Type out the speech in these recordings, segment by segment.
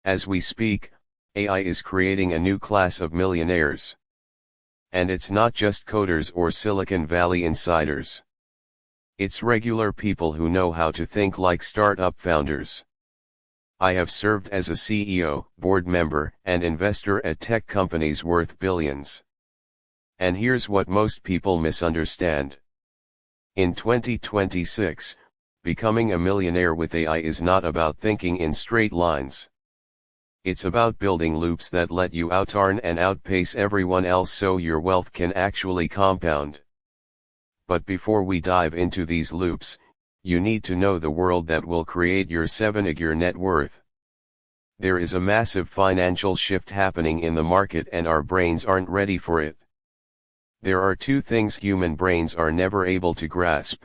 As we speak, AI is creating a new class of millionaires. And it's not just coders or Silicon Valley insiders. It's regular people who know how to think like startup founders. I have served as a CEO, board member, and investor at tech companies worth billions. And here's what most people misunderstand. In 2026, becoming a millionaire with AI is not about thinking in straight lines. It's about building loops that let you outearn and outpace everyone else so your wealth can actually compound. But before we dive into these loops, you need to know the world that will create your 7-figure net worth. There is a massive financial shift happening in the market and our brains aren't ready for it. There are two things human brains are never able to grasp.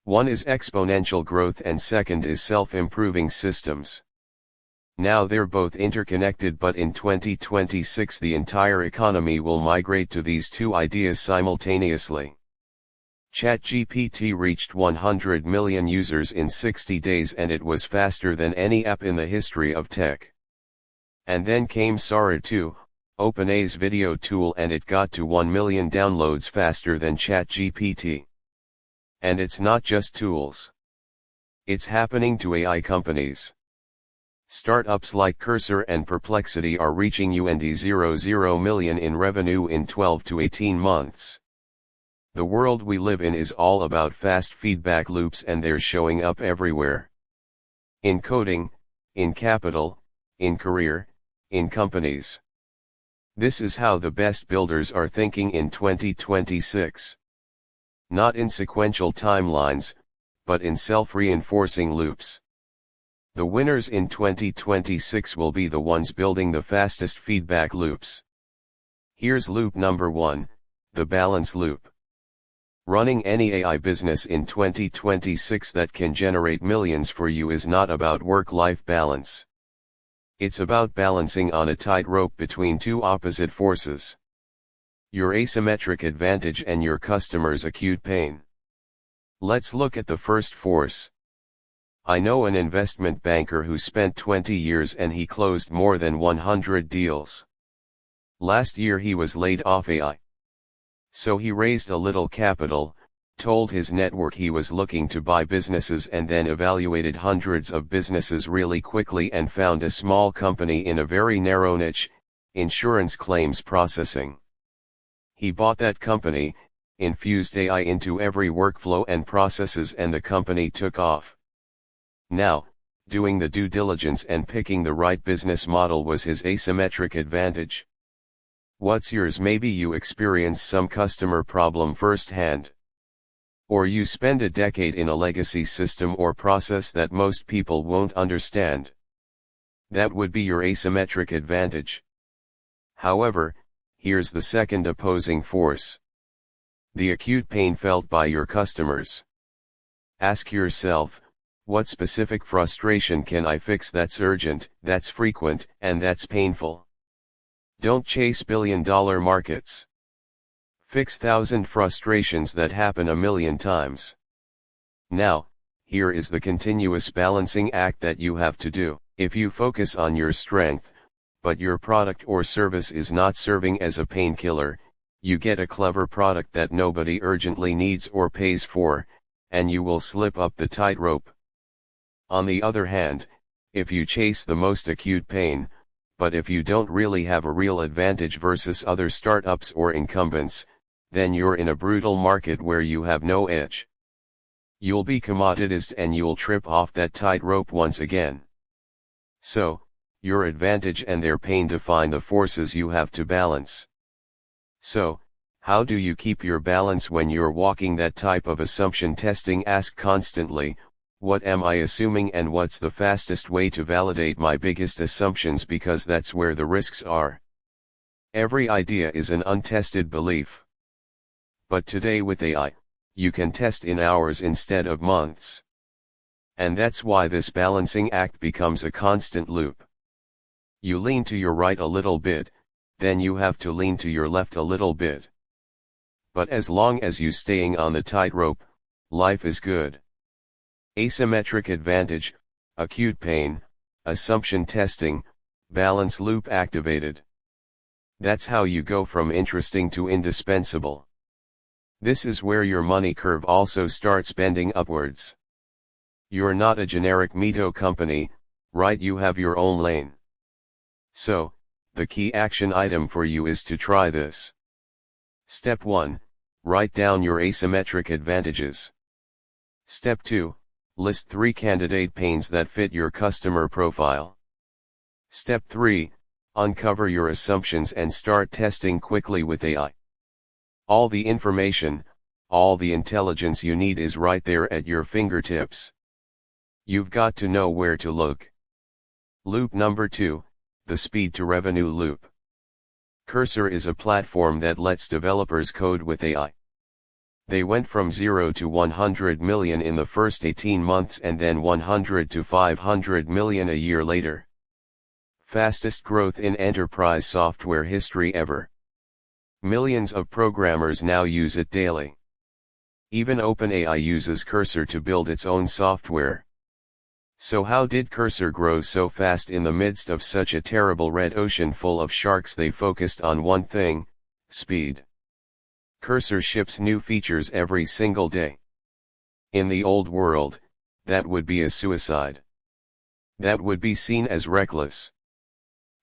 One is exponential growth and second is self-improving systems. Now they're both interconnected, but in 2026 the entire economy will migrate to these two ideas simultaneously. ChatGPT reached 100 million users in 60 days and it was faster than any app in the history of tech. And then came Sora 2, OpenAI's video tool, and it got to 1 million downloads faster than ChatGPT. And it's not just tools. It's happening to AI companies. Startups like Cursor and Perplexity are reaching $0 million in revenue in 12 to 18 months. The world we live in is all about fast feedback loops and they're showing up everywhere. In coding, in capital, in career, in companies. This is how the best builders are thinking in 2026. Not in sequential timelines, but in self-reinforcing loops. The winners in 2026 will be the ones building the fastest feedback loops. Here's loop number 1, the balance loop. Running any AI business in 2026 that can generate millions for you is not about work-life balance. It's about balancing on a tightrope between two opposite forces. Your asymmetric advantage and your customer's acute pain. Let's look at the first force. I know an investment banker who spent 20 years and he closed more than 100 deals. Last year he was laid off AI. So he raised a little capital, told his network he was looking to buy businesses and then evaluated hundreds of businesses really quickly and found a small company in a very narrow niche, insurance claims processing. He bought that company, infused AI into every workflow and processes, and the company took off. Now, doing the due diligence and picking the right business model was his asymmetric advantage. What's yours? Maybe you experience some customer problem firsthand. Or you spend a decade in a legacy system or process that most people won't understand. That would be your asymmetric advantage. However, here's the second opposing force. The acute pain felt by your customers. Ask yourself, what specific frustration can I fix that's urgent, that's frequent, and that's painful? Don't chase billion-dollar markets. Fix 1,000 frustrations that happen a million times. Now, here is the continuous balancing act that you have to do. If you focus on your strength, but your product or service is not serving as a painkiller, you get a clever product that nobody urgently needs or pays for, and you will slip up the tightrope. On the other hand, if you chase the most acute pain, but if you don't really have a real advantage versus other startups or incumbents, then you're in a brutal market where you have no edge. You'll be commoditized and you'll trip off that tightrope once again. So, your advantage and their pain define the forces you have to balance. So, how do you keep your balance when you're walking that type of assumption testing? Ask constantly, what am I assuming and what's the fastest way to validate my biggest assumptions, because that's where the risks are. Every idea is an untested belief. But today with AI, you can test in hours instead of months. And that's why this balancing act becomes a constant loop. You lean to your right a little bit, then you have to lean to your left a little bit. But as long as you staying on the tightrope, life is good. Asymmetric advantage, acute pain, assumption testing, balance loop activated. That's how you go from interesting to indispensable. This is where your money curve also starts bending upwards. You're not a generic Mito company, right? You have your own lane. So, the key action item for you is to try this. Step 1, write down your asymmetric advantages. Step 2, list 3 candidate pains that fit your customer profile. Step 3, uncover your assumptions and start testing quickly with AI. All the information, all the intelligence you need is right there at your fingertips. You've got to know where to look. Loop number 2, the speed to revenue loop. Cursor is a platform that lets developers code with AI. They went from 0 to 100 million in the first 18 months and then 100 to 500 million a year later. Fastest growth in enterprise software history ever. Millions of programmers now use it daily. Even OpenAI uses Cursor to build its own software. So how did Cursor grow so fast in the midst of such a terrible red ocean full of sharks? They focused on one thing: speed. Cursor ships new features every single day. In the old world, that would be a suicide. That would be seen as reckless.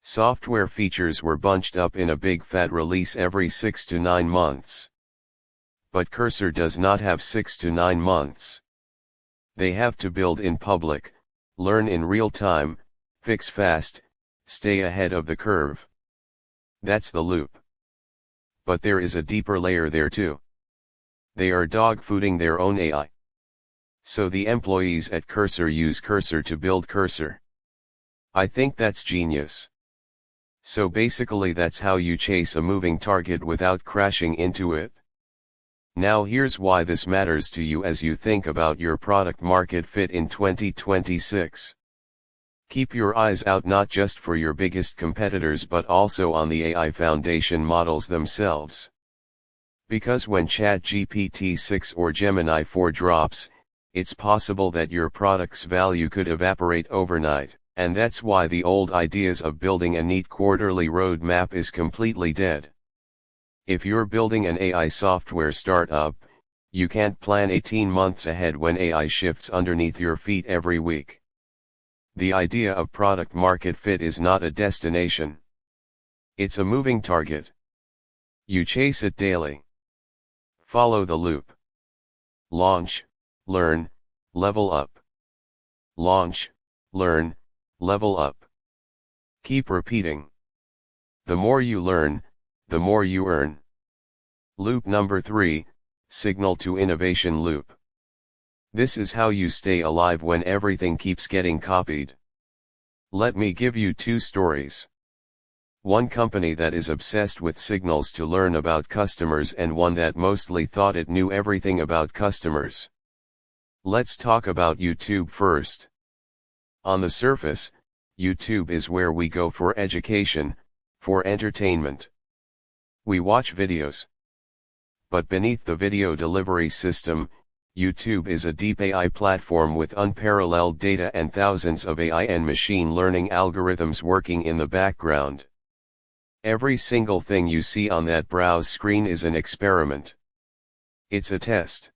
Software features were bunched up in a big fat release every 6 to 9 months. But Cursor does not have 6 to 9 months. They have to build in public, learn in real time, fix fast, stay ahead of the curve. That's the loop. But there is a deeper layer there too. They are dogfooding their own AI. So the employees at Cursor use Cursor to build Cursor. I think that's genius. So basically that's how you chase a moving target without crashing into it. Now here's why this matters to you as you think about your product market fit in 2026. Keep your eyes out not just for your biggest competitors but also on the AI foundation models themselves. Because when ChatGPT 6 or Gemini 4 drops, it's possible that your product's value could evaporate overnight. And that's why the old ideas of building a neat quarterly roadmap is completely dead. If you're building an AI software startup, you can't plan 18 months ahead when AI shifts underneath your feet every week. The idea of product market fit is not a destination. It's a moving target. You chase it daily. Follow the loop. Launch, learn, level up. Launch, learn, level up. Keep repeating. The more you learn, the more you earn. Loop number 3, signal to innovation loop. This is how you stay alive when everything keeps getting copied. Let me give you 2 stories. One company that is obsessed with signals to learn about customers and one that mostly thought it knew everything about customers. Let's talk about YouTube first. On the surface, YouTube is where we go for education, for entertainment. We watch videos. But beneath the video delivery system, YouTube is a deep AI platform with unparalleled data and thousands of AI and machine learning algorithms working in the background. Every single thing you see on that browse screen is an experiment. It's a test.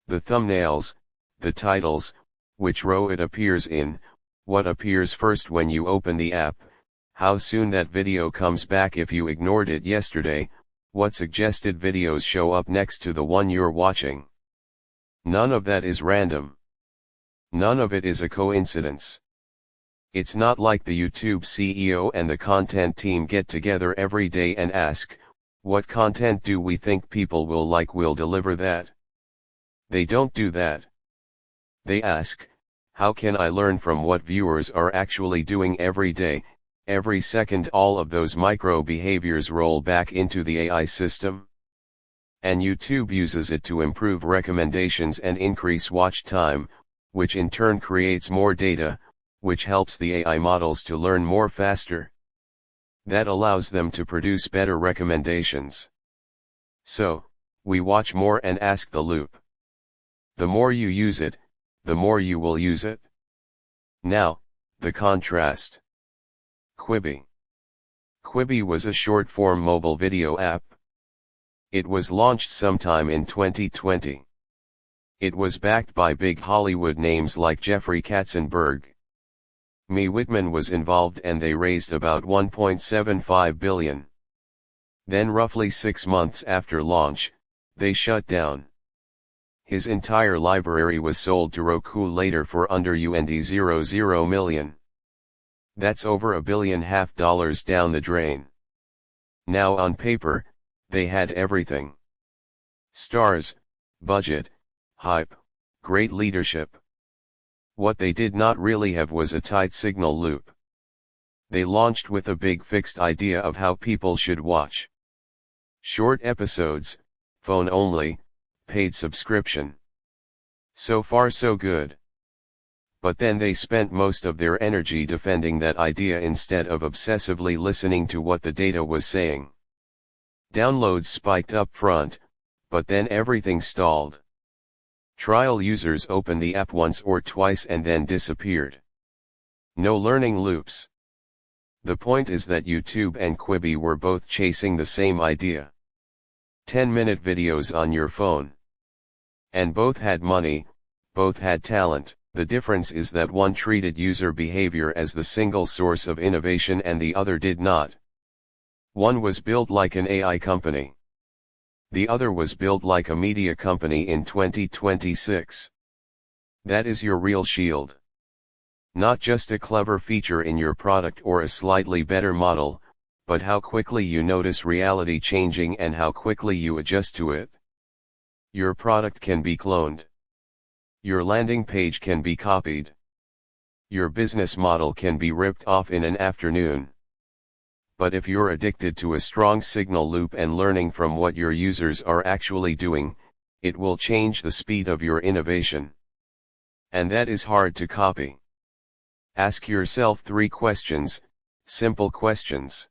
The thumbnails, the titles, which row it appears in, what appears first when you open the app, how soon that video comes back if you ignored it yesterday, what suggested videos show up next to the one you're watching. None of that is random. None of it is a coincidence. It's not like the YouTube CEO and the content team get together every day and ask, what content do we think people will like? We'll deliver that. They don't do that. They ask, how can I learn from what viewers are actually doing every day, every second? All of those micro behaviors roll back into the AI system. And YouTube uses it to improve recommendations and increase watch time, which in turn creates more data, which helps the AI models to learn more faster. That allows them to produce better recommendations. So, we watch more and ask the loop. The more you use it, the more you will use it. Now, The contrast. Quibi. Quibi was a short-form mobile video app. It was launched sometime in 2020. It was backed by big Hollywood names like Jeffrey Katzenberg. Me Whitman was involved and they raised about $1.75 billion. Then roughly 6 months after launch, they shut down. His entire library was sold to Roku later for under $0 million. That's over $1.5 billion down the drain. Now on paper, they had everything. Stars, budget, hype, great leadership. What they did not really have was a tight signal loop. They launched with a big fixed idea of how people should watch. Short episodes, phone only, paid subscription. So far so good. But then they spent most of their energy defending that idea instead of obsessively listening to what the data was saying. Downloads spiked up front, but then everything stalled. Trial users opened the app once or twice and then disappeared. No learning loops. The point is that YouTube and Quibi were both chasing the same idea. 10-minute videos on your phone. And both had money, both had talent. The difference is that one treated user behavior as the single source of innovation and the other did not. One was built like an AI company. The other was built like a media company in 2026. That is your real shield. Not just a clever feature in your product or a slightly better model, but how quickly you notice reality changing and how quickly you adjust to it. Your product can be cloned. Your landing page can be copied. Your business model can be ripped off in an afternoon. But if you're addicted to a strong signal loop and learning from what your users are actually doing, it will change the speed of your innovation. And that is hard to copy. Ask yourself 3 questions, simple questions.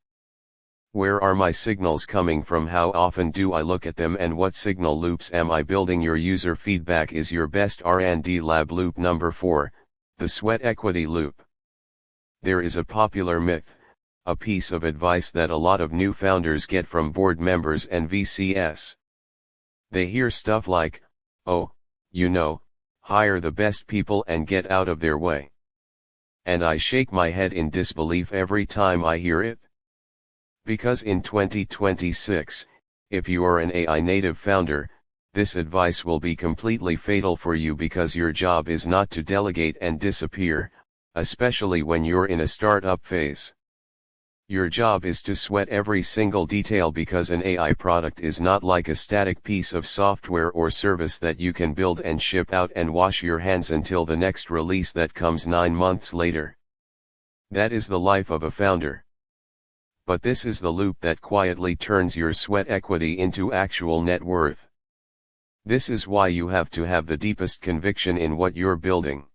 Where are my signals coming from? How often do I look at them? And what signal loops am I building? Your user feedback is your best R&D lab. Loop number 4, the sweat equity loop. There is a popular myth, a piece of advice that a lot of new founders get from board members and VCs. They hear stuff like, oh, hire the best people and get out of their way. And I shake my head in disbelief every time I hear it. Because in 2026, if you are an AI native founder, this advice will be completely fatal for you because your job is not to delegate and disappear, especially when you're in a startup phase. Your job is to sweat every single detail because an AI product is not like a static piece of software or service that you can build and ship out and wash your hands until the next release that comes 9 months later. That is the life of a founder. But this is the loop that quietly turns your sweat equity into actual net worth. This is why you have to have the deepest conviction in what you're building.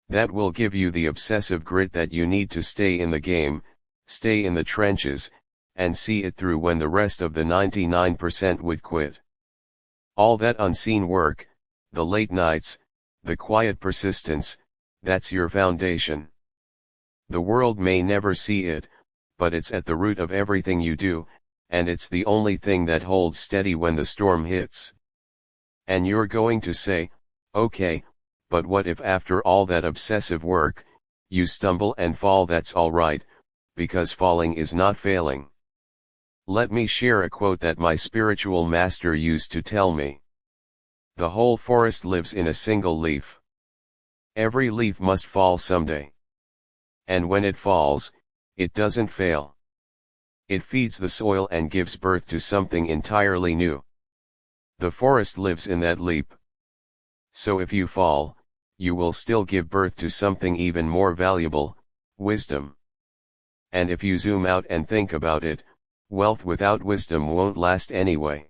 That will give you the obsessive grit that you need to stay in the game, stay in the trenches, and see it through when the rest of the 99% would quit. All that unseen work, the late nights, the quiet persistence, that's your foundation. The world may never see it, but it's at the root of everything you do, and it's the only thing that holds steady when the storm hits. And you're going to say, okay, but what if after all that obsessive work, you stumble and fall? That's alright, because falling is not failing. Let me share a quote that my spiritual master used to tell me. The whole forest lives in a single leaf. Every leaf must fall someday. And when it falls, it doesn't fail. It feeds the soil and gives birth to something entirely new. The forest lives in that leap. So if you fall, you will still give birth to something even more valuable, wisdom. And if you zoom out and think about it, wealth without wisdom won't last anyway.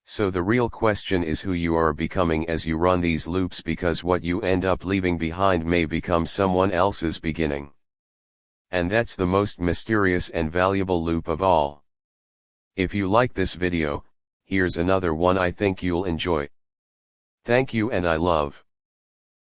So the real question is who you are becoming as you run these loops, because what you end up leaving behind may become someone else's beginning. And that's the most mysterious and valuable loop of all. If you like this video, here's another one I think you'll enjoy. Thank you and I love.